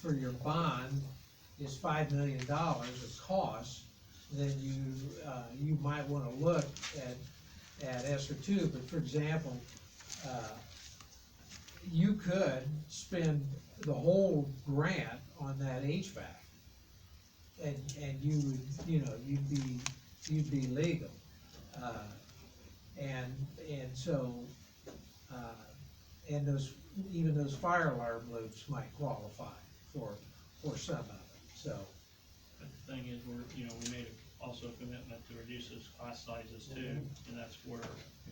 for your bond is $5 million of cost, then you might wanna look at ESSER two. But for example, you could spend the whole grant on that HVAC, and you would, you'd be legal. And so, and even those fire alarm loops might qualify for some of it, so. But the thing is, we made also a commitment to reduce those class sizes too, and that's where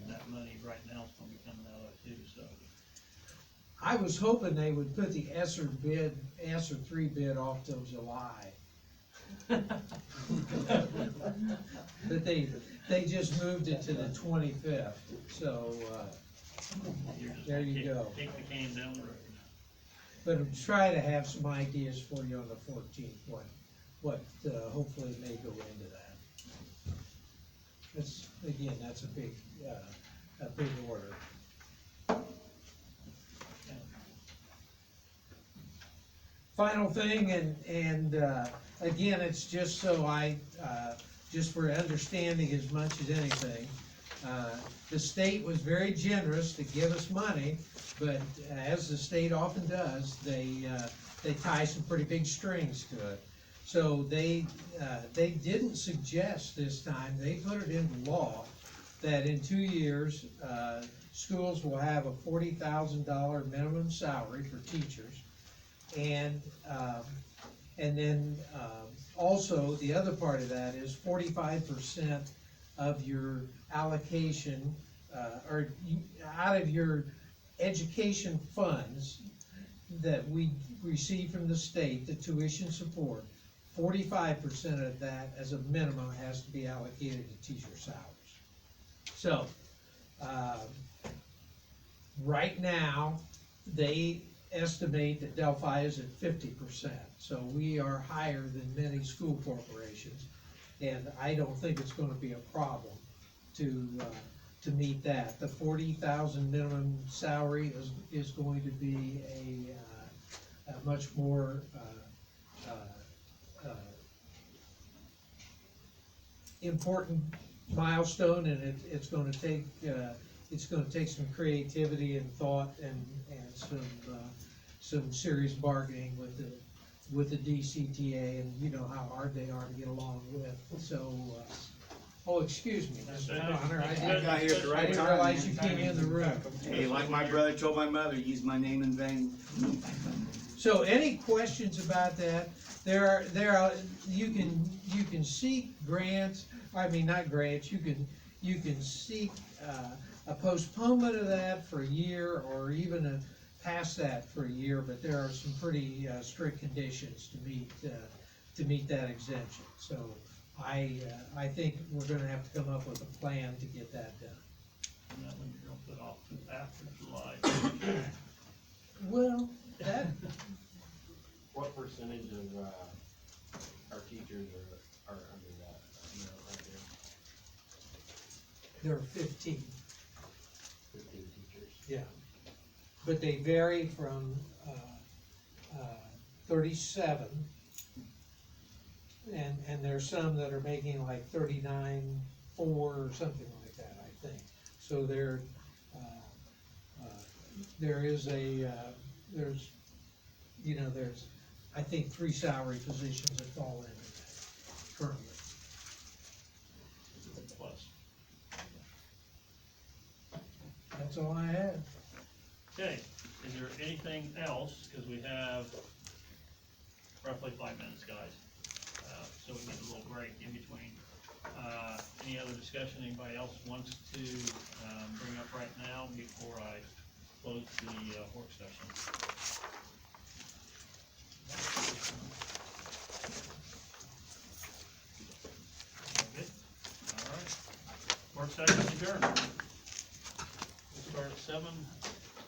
that money right now is gonna be coming out of too, so. I was hoping they would put the ESSER three bid off till July. But they just moved it to the 25th, so, there you go. Kick the can down the road. But I'm trying to have some ideas for you on the 14th, what hopefully may go into that. That's a big order. Final thing, and again, it's just so just for understanding as much as anything, the state was very generous to give us money, but as the state often does, they tie some pretty big strings to it. So they didn't suggest this time, they put it into law that in 2 years, schools will have a $40,000 minimum salary for teachers. And then also the other part of that is 45% of your allocation, or out of your education funds that we receive from the state, the tuition support, 45% of that as a minimum has to be allocated to teacher salaries. So, right now, they estimate that Delphi is at 50%, so we are higher than many school corporations, and I don't think it's gonna be a problem to meet that. The 40,000 minimum salary is going to be a much more important milestone, and it's going to take some creativity and thought and some serious bargaining with the DCTA, and you know how hard they are to get along with. So, oh, excuse me, Mr. Connor, I didn't realize you came in the room. Hey, like my brother told my mother, use my name in vain. So, any questions about that? You can seek grants. I mean, not grants. You can seek a postponement of that for a year, or even past that for a year. But there are some pretty strict conditions to meet that exemption. So, I think we're going to have to come up with a plan to get that done. And that one you're gonna put off to after July. Well, that. What percentage of our teachers are under that, right there? There are 15. 15 teachers. Yeah, but they vary from 37, and there's some that are making like 39.4 or something like that, I think. So there is there's I think 3 salary positions that fall in currently. Plus. That's all I had. Okay, is there anything else, because we have roughly 5 minutes, guys, so we get a little break in between. Any other discussion anybody else wants to bring up right now before I close the work session? Okay, all right, work session adjourned. We'll start at 7.